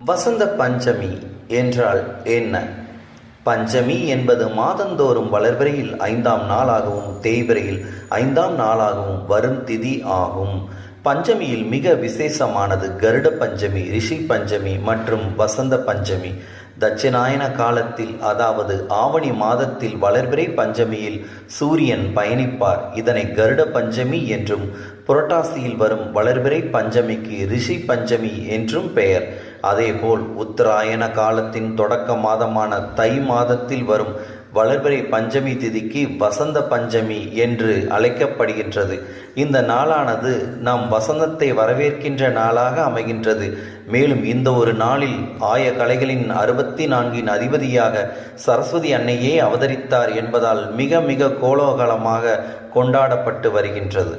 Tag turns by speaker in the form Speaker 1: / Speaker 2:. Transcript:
Speaker 1: வசந்த பஞ்சமி என்றால் என்ன? பஞ்சமி என்பது மாதந்தோறும் வளர்பிறையில் 5ஆம் நாளாகவும் தேய்பிறையில் 5ஆம் நாளாகவும் வரும் திதி ஆகும். பஞ்சமியில் மிக விசேஷமானது கருட பஞ்சமி, ரிஷி பஞ்சமி மற்றும் வசந்த பஞ்சமி. தட்சிணாயன காலத்தில், அதாவது ஆவணி மாதத்தில் வளர்பிறை பஞ்சமியில் சூரியன் பயணிப்பார். இதனை கருட பஞ்சமி என்றும், புரட்டாசியில் வரும் வளர்பிறை பஞ்சமிக்கு ரிஷி பஞ்சமி என்றும் பெயர். அதேபோல் உத்தராயண காலத்தின் தொடக்க மாதமான தை மாதத்தில் வரும் வளர்பிறை பஞ்சமி திதிக்கு வசந்த பஞ்சமி என்று அழைக்கப்படுகின்றது. இந்த நாளானது நாம் வசந்தத்தை வரவேற்கின்ற நாளாக அமைகின்றது. மேலும் இந்த ஒரு நாளில் ஆய கலைகளின் 64 அதிபதியாக சரஸ்வதி அன்னையே அவதரித்தார் என்பதால் மிக மிக கோலாகலமாக கொண்டாடப்பட்டு வருகின்றது.